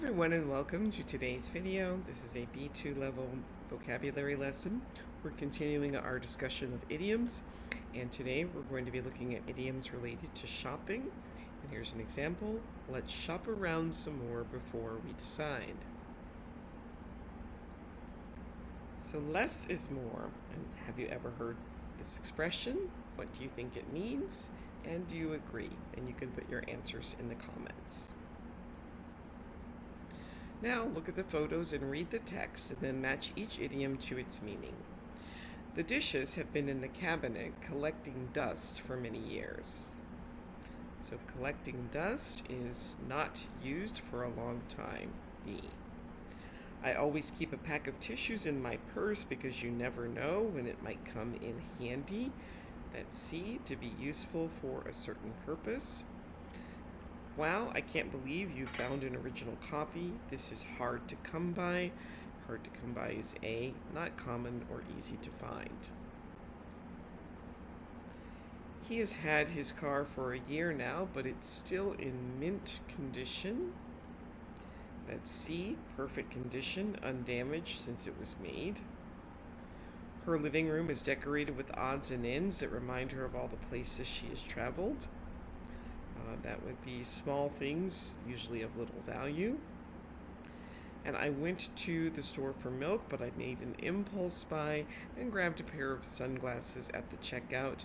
everyone and welcome to today's video. This is a B2 level vocabulary lesson. We're continuing our discussion of idioms, and today we're going to be looking at idioms related to shopping. And here's an example. Let's shop around some more before we decide. So less is more. And have you ever heard this expression? What do you think it means? And do you agree? And you can put your answers in the comments. Now look at the photos and read the text and then match each idiom to its meaning. The dishes have been in the cabinet collecting dust for many years. So collecting dust is not used for a long time. B. I always keep a pack of tissues in my purse because you never know when it might come in handy. That's C. To be useful for a certain purpose. Wow, I can't believe you found an original copy. This is hard to come by. Hard to come by is A, not common or easy to find. He has had his car for a year now, but it's still in mint condition. That's C, perfect condition, undamaged since it was made. Her living room is decorated with odds and ends that remind her of all the places she has traveled. That would be small things, usually of little value. And I went to the store for milk, but I made an impulse buy and grabbed a pair of sunglasses at the checkout.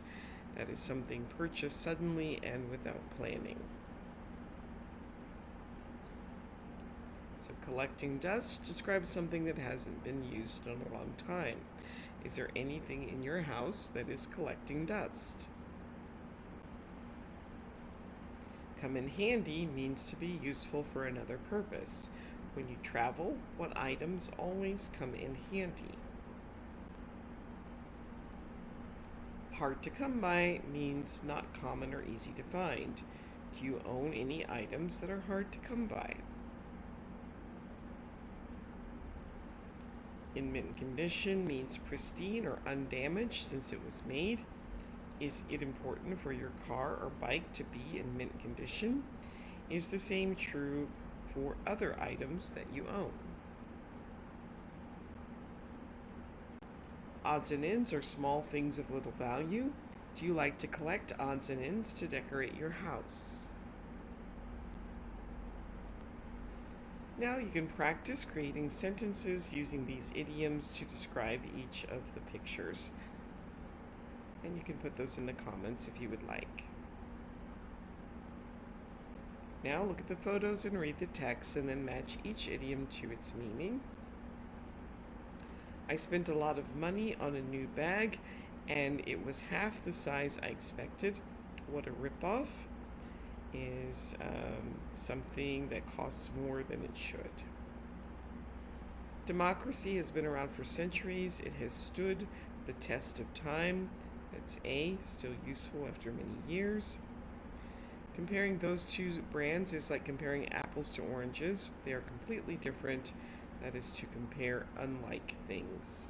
That is something purchased suddenly and without planning. So collecting dust describes something that hasn't been used in a long time. Is there anything in your house that is collecting dust? Come in handy means to be useful for another purpose. When you travel, what items always come in handy? Hard to come by means not common or easy to find. Do you own any items that are hard to come by? In mint condition means pristine or undamaged since it was made. Is it important for your car or bike to be in mint condition? Is the same true for other items that you own? Odds and ends are small things of little value. Do you like to collect odds and ends to decorate your house? Now you can practice creating sentences using these idioms to describe each of the pictures. And you can put those in the comments if you would like. Now look at the photos and read the text and then match each idiom to its meaning. I spent a lot of money on a new bag and it was half the size I expected. What a ripoff is something that costs more than it should. Democracy has been around for centuries. It has stood the test of time. That's A, still useful after many years. Comparing those two brands is like comparing apples to oranges. They are completely different. That is to compare unlike things.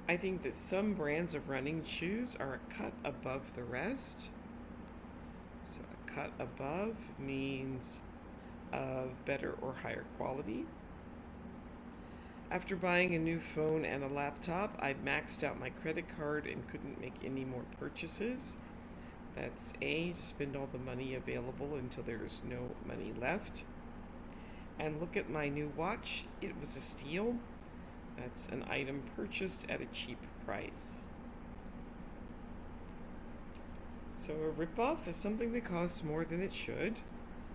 I think that some brands of running shoes are a cut above the rest. So a cut above means of better or higher quality. After buying a new phone and a laptop, I maxed out my credit card and couldn't make any more purchases. That's A, to spend all the money available until there is no money left. And look at my new watch. It was a steal. That's an item purchased at a cheap price. So a ripoff is something that costs more than it should.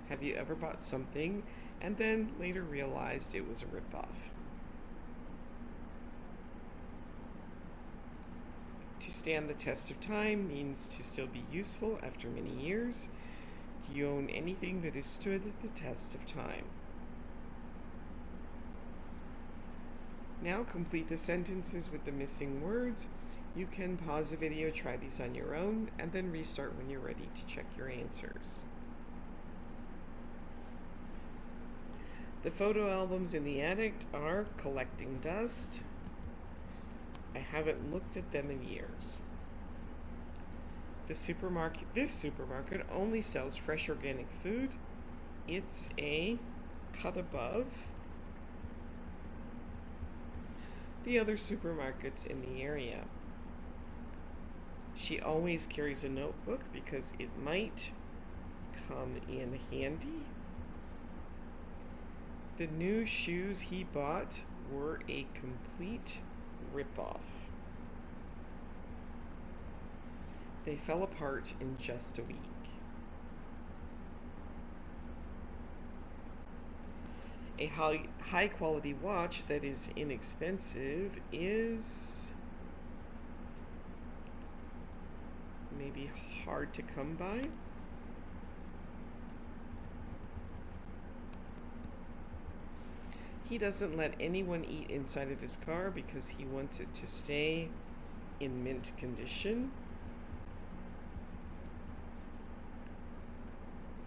Have you ever bought something and then later realized it was a ripoff? To stand the test of time means to still be useful after many years. Do you own anything that has stood the test of time? Now complete the sentences with the missing words. You can pause the video, try these on your own, and then restart when you're ready to check your answers. The photo albums in the attic are collecting dust. I haven't looked at them in years. This supermarket only sells fresh organic food. It's a cut above the other supermarkets in the area. She always carries a notebook because it might come in handy. The new shoes he bought were a complete ripoff. They fell apart in just a week. A high quality watch that is inexpensive is maybe hard to come by. He doesn't let anyone eat inside of his car because he wants it to stay in mint condition.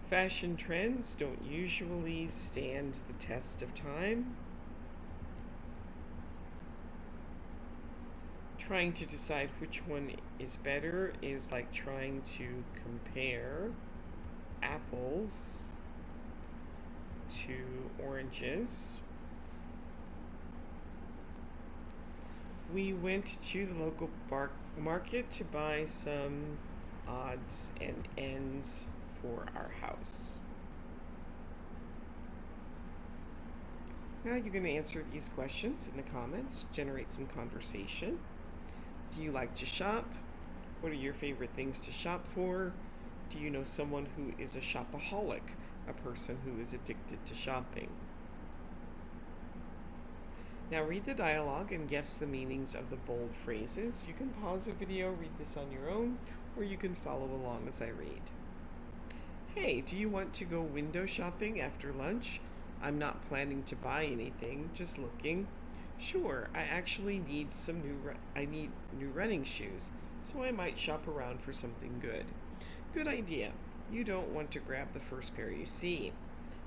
Fashion trends don't usually stand the test of time. Trying to decide which one is better is like trying to compare apples to oranges. We went to the local market to buy some odds and ends for our house. Now you're going to answer these questions in the comments, generate some conversation. Do you like to shop? What are your favorite things to shop for? Do you know someone who is a shopaholic, a person who is addicted to shopping? Now read the dialogue and guess the meanings of the bold phrases. You can pause the video, read this on your own, or you can follow along as I read. Hey, do you want to go window shopping after lunch? I'm not planning to buy anything, just looking. Sure, I actually need new running shoes, so I might shop around for something good. Good idea. You don't want to grab the first pair you see.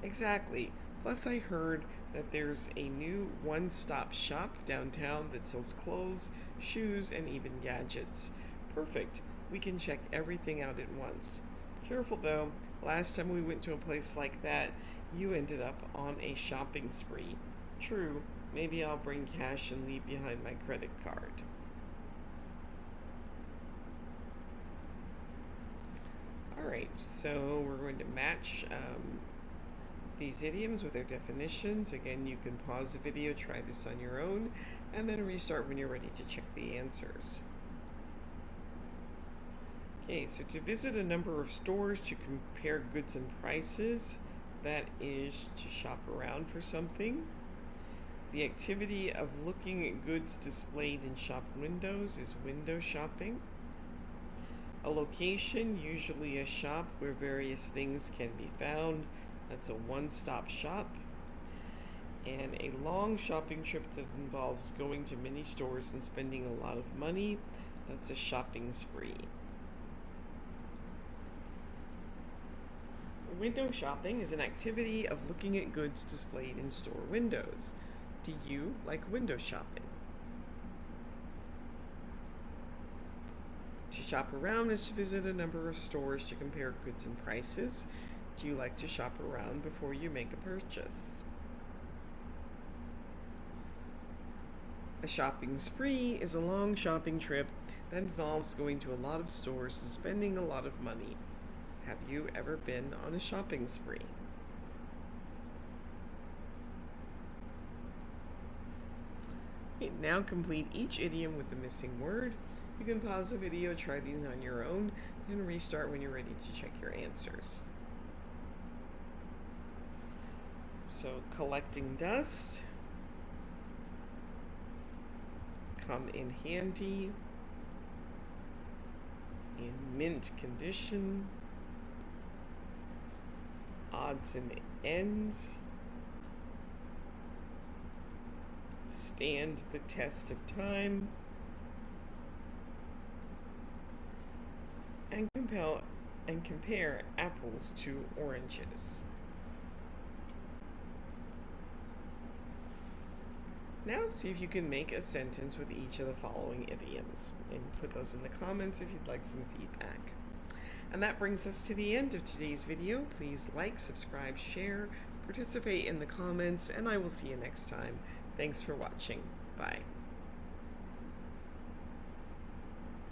Exactly. Plus I heard that there's a new one-stop shop downtown that sells clothes, shoes, and even gadgets. Perfect. We can check everything out at once. Careful though, last time we went to a place like that, you ended up on a shopping spree. True, maybe I'll bring cash and leave behind my credit card. Alright, so we're going to match these idioms with their definitions. Again, you can pause the video, try this on your own, and then restart when you're ready to check the answers. Okay, so to visit a number of stores to compare goods and prices, that is to shop around for something. The activity of looking at goods displayed in shop windows is window shopping. A location, usually a shop where various things can be found, that's a one-stop shop. And a long shopping trip that involves going to many stores and spending a lot of money, that's a shopping spree. Window shopping is an activity of looking at goods displayed in store windows. Do you like window shopping? To shop around is to visit a number of stores to compare goods and prices. Do you like to shop around before you make a purchase? A shopping spree is a long shopping trip that involves going to a lot of stores and spending a lot of money. Have you ever been on a shopping spree? Okay, now complete each idiom with the missing word. You can pause the video, try these on your own, and restart when you're ready to check your answers. So, collecting dust, come in handy, in mint condition, odds and ends, stand the test of time, and compare apples to oranges. Now see if you can make a sentence with each of the following idioms, and put those in the comments if you'd like some feedback. And that brings us to the end of today's video. Please like, subscribe, share, participate in the comments, and I will see you next time. Thanks for watching. Bye.